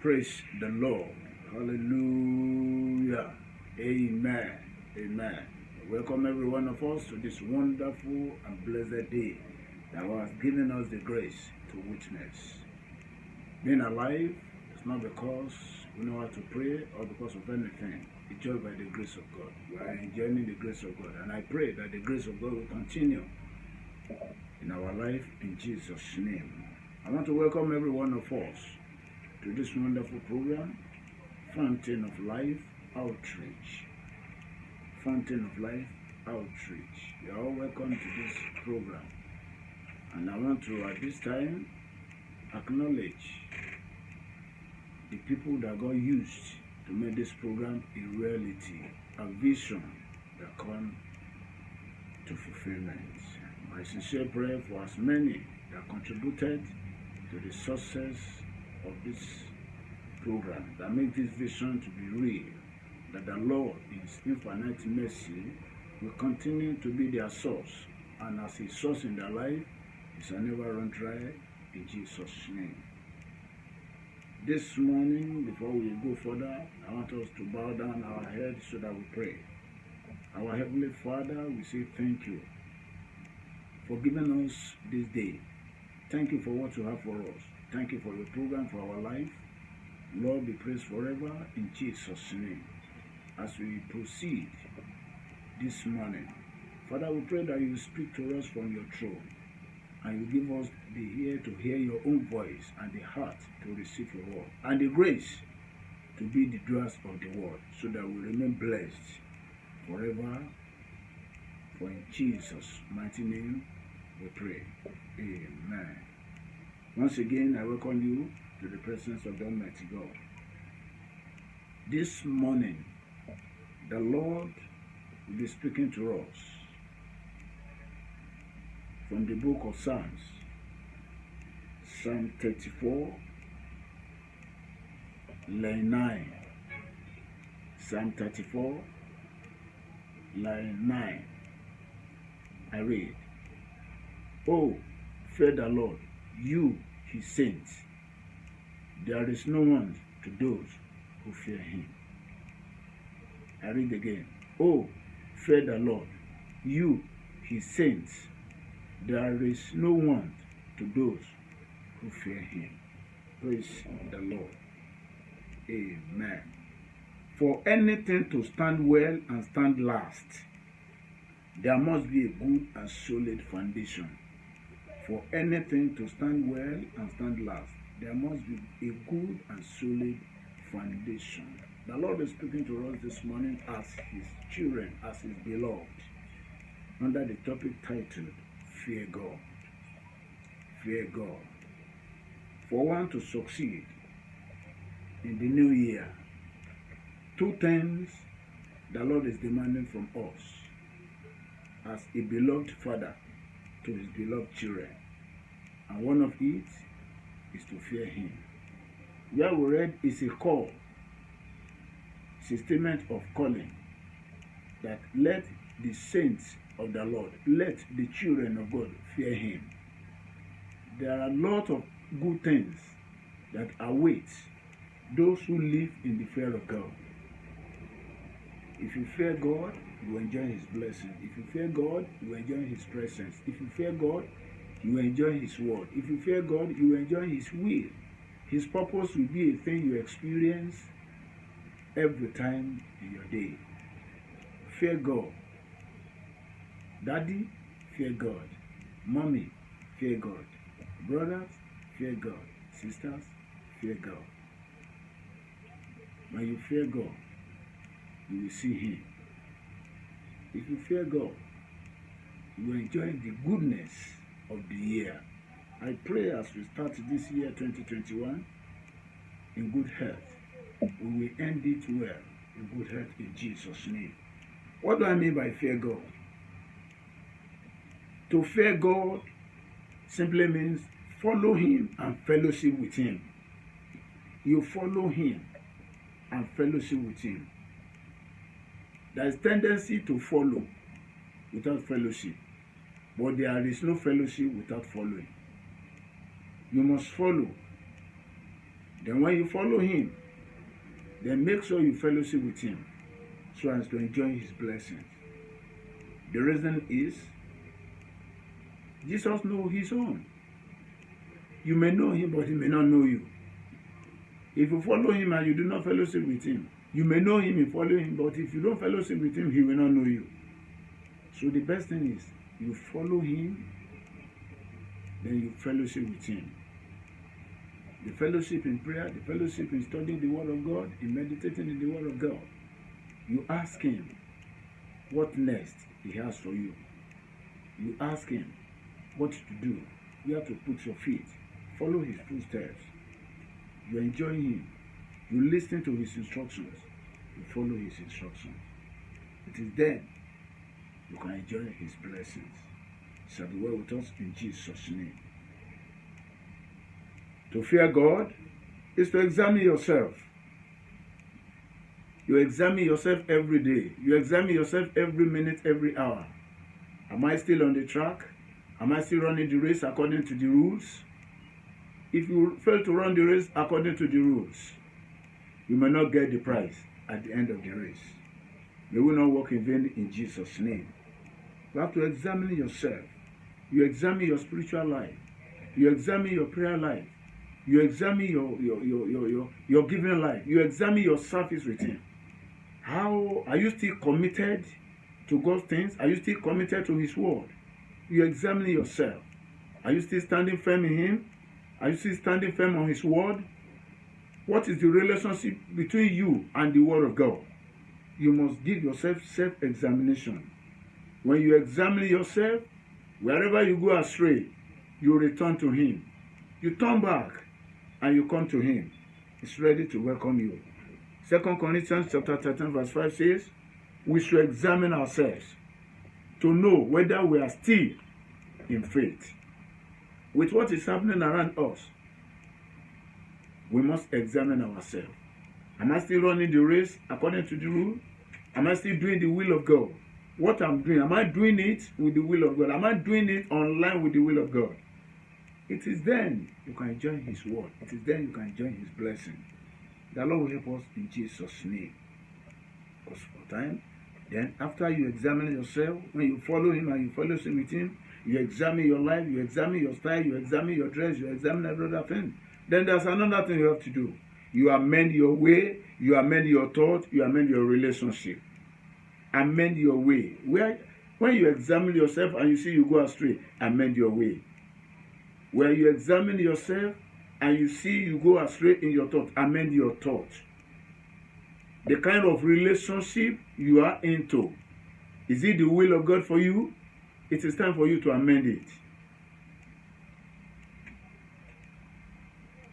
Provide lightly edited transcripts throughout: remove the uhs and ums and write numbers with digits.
Praise the Lord. Hallelujah. Amen. Amen. Welcome every one of us to this wonderful and blessed day that has given us the grace to witness. Being alive is not because we know how to pray or because of anything. It's just by the grace of God. We are enjoying the grace of God. And I pray that the grace of God will continue in our life in Jesus' name. I want to welcome every one of us to this wonderful program, Fountain of Life Outreach. Fountain of Life Outreach. You are all welcome to this program. And I want to, at this time, acknowledge the people that God used to make this program a reality, a vision that come to fulfillment. My sincere prayer for as many that contributed to the success of this program, that make this vision to be real, that the Lord in His infinite mercy will continue to be their source, and as His source in their life, it shall never run dry in Jesus' name. This morning, before we go further, I want us to bow down our heads so that we pray. Our Heavenly Father, we say thank you for giving us this day. Thank you for what you have for us. Thank you for your program for our life. Lord, be praised forever in Jesus' name. As we proceed this morning, Father, we pray that you speak to us from your throne, and you give us the ear to hear your own voice, and the heart to receive your word, and the grace to be the doers of the word, so that we remain blessed forever. For in Jesus' mighty name we pray. Amen. Once again, I welcome you to the presence of the Almighty God. This morning, the Lord will be speaking to us from the book of Psalms, Psalm 34, line 9. Psalm 34, line 9. I read, "Oh, fear the Lord, you His saints. There is no one to those who fear Him." I read again. "Oh, fear the Lord, you His saints. There is no one to those who fear Him." Praise the Lord. Amen. For anything to stand well and stand last, there must be a good and solid foundation. For anything to stand well and stand last, there must be a good and solid foundation. The Lord is speaking to us this morning as His children, as His beloved, under the topic titled, Fear God. Fear God. For one to succeed in the new year, two things the Lord is demanding from us as a beloved father to His beloved children. And one of it is to fear Him. Where we read is a call. It's a statement of calling that let the saints of the Lord, let the children of God fear Him. There are a lot of good things that await those who live in the fear of God. If you fear God, you enjoy His blessing. If you fear God, you enjoy His presence. If you fear God, you enjoy His word. If you fear God, you enjoy His will. His purpose will be a thing you experience every time in your day. Fear God. Daddy, fear God. Mommy, fear God. Brothers, fear God. Sisters, fear God. When you fear God, you will see Him. If you fear God, you will enjoy the goodness of the year. I pray as we start this year 2021 in good health, we will end it well in good health in Jesus' name. What do I mean by fear God? To fear God simply means follow Him and fellowship with Him. You follow Him and fellowship with Him. There is tendency to follow without fellowship, but there is no fellowship without following. You must follow Then when you follow him, then make sure you fellowship with him so as to enjoy his blessings. The reason is Jesus knows his own. You may know him, but he may not know you. If you follow him and you do not fellowship with him, you may know him and follow him, but if you don't fellowship with him, he will not know you. So the best thing is you follow him, then you fellowship with him. The fellowship in prayer, the fellowship in studying the word of God, in meditating in the word of God. You ask him what next he has for you. You ask him what to do. You have to put your feet, follow his footsteps. You enjoy him. You listen to his instructions. You follow his instructions. It is then you can enjoy his blessings. It shall be well with us in Jesus' name. To fear God is to examine yourself. You examine yourself every day. You examine yourself every minute, every hour. Am I still on the track? Am I still running the race according to the rules? If you fail to run the race according to the rules, you may not get the prize at the end of the race. May we not walk in vain in Jesus' name. You have to examine yourself. You examine your spiritual life. You examine your prayer life. You examine your giving life. You examine your service with him. How are you still committed to God's things? Are you still committed to his word? You examine yourself. Are you still standing firm in him? Are you still standing firm on his word? What is the relationship between you and the word of God? You must give yourself self-examination. When you examine yourself, wherever you go astray, you return to him. You turn back and you come to him. He's ready to welcome you. 2 Corinthians chapter 13 verse 5 says, we should examine ourselves to know whether we are still in faith. With what is happening around us, we must examine ourselves. Am I still running the race according to the rule? Am I still doing the will of God? What I'm doing, am I doing it with the will of God? Am I doing it online with the will of God? It is then you can enjoy his word. It is then you can enjoy his blessing. The Lord will help us in Jesus' name. Because for time, then after you examine yourself, when you follow him and you fellowship with him, you examine your life, you examine your style, you examine your dress, you examine every other thing. Then there's another thing you have to do. You amend your way, you amend your thought, you amend your relationship. Amend your way. When you examine yourself and you see you go astray, amend your way. Where you examine yourself and you see you go astray in your thought, amend your thought. The kind of relationship you are into, is it the will of God for you? It is time for you to amend it.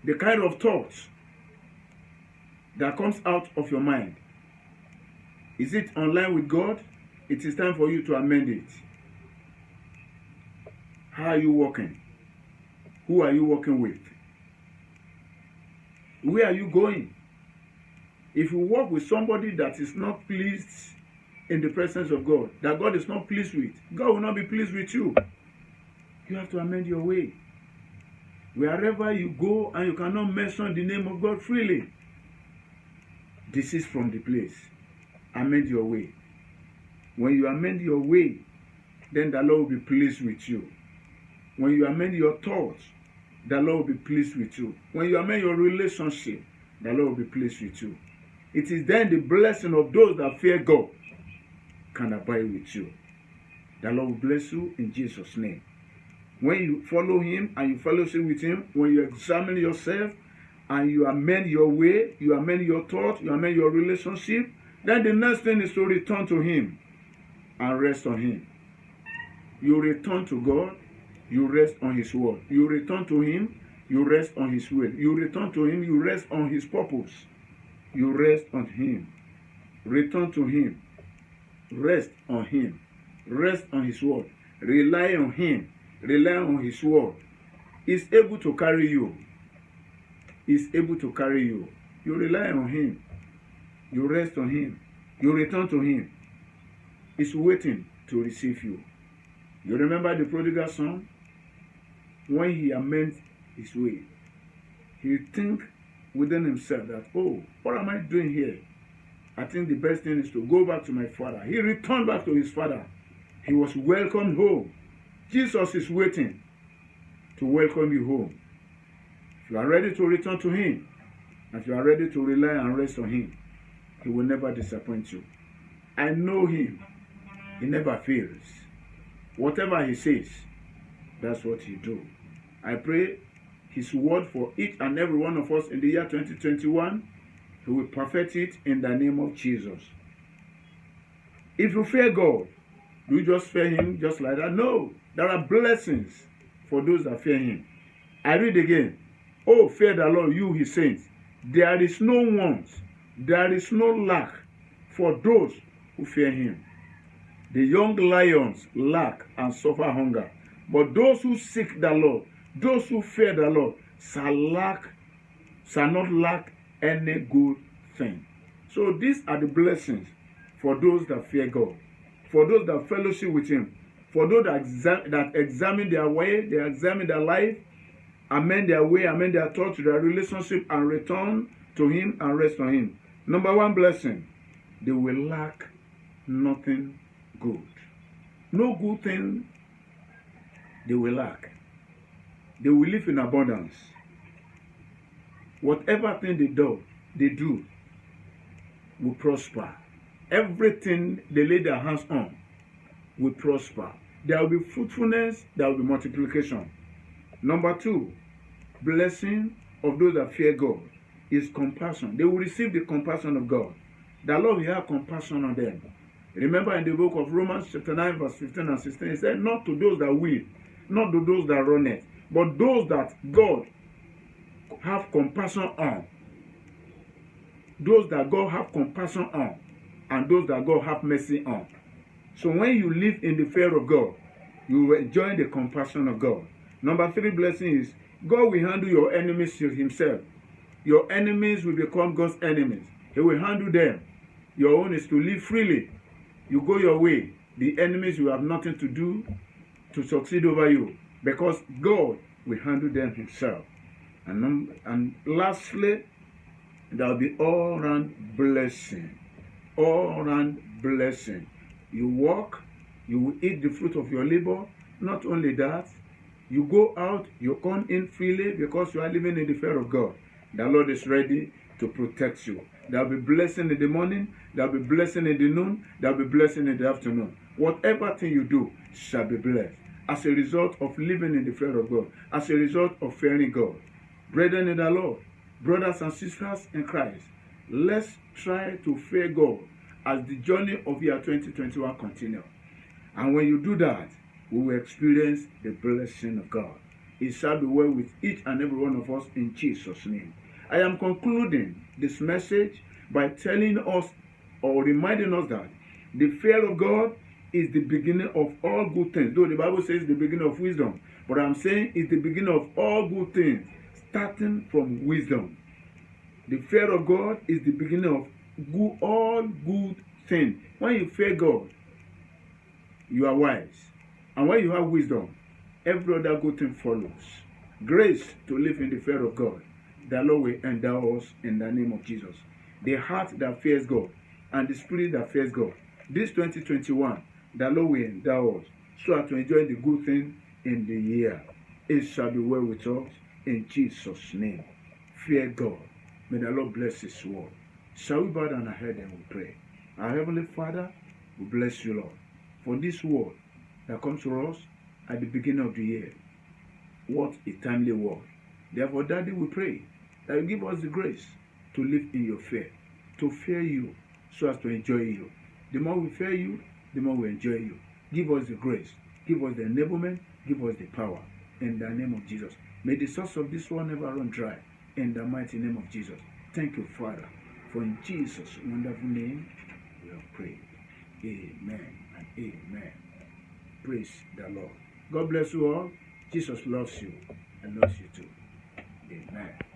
The kind of thoughts that comes out of your mind, is it online with God? It is time for you to amend it. How are you walking? Who are you working with? Where are you going? If you walk with somebody that is not pleased in the presence of God, that God is not pleased with, God will not be pleased with you. You have to amend your way. Wherever you go and you cannot mention the name of God freely, this is from the place. Amend your way. When you amend your way, then the Lord will be pleased with you. When you amend your thoughts, the Lord will be pleased with you. When you amend your relationship, the Lord will be pleased with you. It is then the blessing of those that fear God can abide with you. The Lord will bless you in Jesus' name. When you follow him and you fellowship with him, when you examine yourself and you amend your way, you amend your thought, you amend your relationship, then the next thing is to return to him and rest on him. You return to God, you rest on his word. You return to him, you rest on his will. You return to him, you rest on his purpose. You rest on him. Return to him. Rest on him. Rest on his word. Rely on him. Rely on his word. He's able to carry you. He's able to carry you. You rely on him. You rest on him. You return to him. He's waiting to receive you. You remember the prodigal son? When he amends his way, he think within himself that, oh, what am I doing here? I think the best thing is to go back to my father. He returned back to his father. He was welcomed home. Jesus is waiting to welcome you home. If you are ready to return to him, if you are ready to rely and rest on him, he will never disappoint you. I know him. He never fails. Whatever he says, that's what he do. I pray his word for each and every one of us in the year 2021, he will perfect it in the name of Jesus. If you fear God, do you just fear him just like that? No. There are blessings for those that fear him. I read again. Oh, fear the Lord, you his saints. There is no want, there is no lack for those who fear him. The young lions lack and suffer hunger, but those who seek the Lord, those who fear the Lord, shall not lack any good thing. So these are the blessings for those that fear God, for those that fellowship with him, for those that examine their way, they examine their life, amend their way, amend their thoughts, their relationship, and return to him and rest on him. Number one blessing, they will lack nothing good. No good thing they will lack. They will live in abundance. Whatever thing they do will prosper. Everything they lay their hands on will prosper. There will be fruitfulness, there will be multiplication. Number two, blessing of those that fear God is compassion. They will receive the compassion of God. The Lord will have compassion on them. Remember in the book of Romans chapter 9 verse 15 and 16, it said, not to those that will, not to those that run it, but those that God have compassion on. Those that God have compassion on, and those that God have mercy on. So when you live in the fear of God, you will enjoy the compassion of God. Number three blessing is, God will handle your enemies himself. Your enemies will become God's enemies. He will handle them. Your own is to live freely. You go your way. The enemies will have nothing to do to succeed over you, because God will handle them himself. And lastly, there will be all-round blessing. All-round blessing. You walk, you will eat the fruit of your labor. Not only that, you go out, you come in freely because you are living in the fear of God. The Lord is ready to protect you. There will be blessing in the morning, there will be blessing in the noon, there will be blessing in the afternoon. Whatever thing you do shall be blessed as a result of living in the fear of God, as a result of fearing God. Brethren in the Lord, brothers and sisters in Christ, let's try to fear God as the journey of year 2021 continues. And when you do that, we will experience the blessing of God. It shall be well with each and every one of us in Jesus' name. I am concluding this message by telling us or reminding us that the fear of God is the beginning of all good things. Though the Bible says the beginning of wisdom, but I'm saying it's the beginning of all good things, starting from wisdom. The fear of God is the beginning of all good things. When you fear God, you are wise. And when you have wisdom, every other good thing follows. Grace to live in the fear of God. The Lord will endow us in the name of Jesus. The heart that fears God and the spirit that fears God. This 2021, the Lord will endow us so as to enjoy the good thing in the year. It shall be well with us in Jesus' name. Fear God. May the Lord bless his word. Shall we bow down our head and we pray? Our Heavenly Father, we bless you, Lord, for this word that comes to us at the beginning of the year. What a timely word. Therefore, Daddy, we pray that you give us the grace to live in your fear, to fear you so as to enjoy you. The more we fear you, the more we enjoy you. Give us the grace, give us the enablement, give us the power. In the name of Jesus. May the source of this one never run dry. In the mighty name of Jesus. Thank you, Father, for in Jesus' wonderful name we have prayed. Amen and amen. Praise the Lord. God bless you all. Jesus loves you and loves you too. Amen.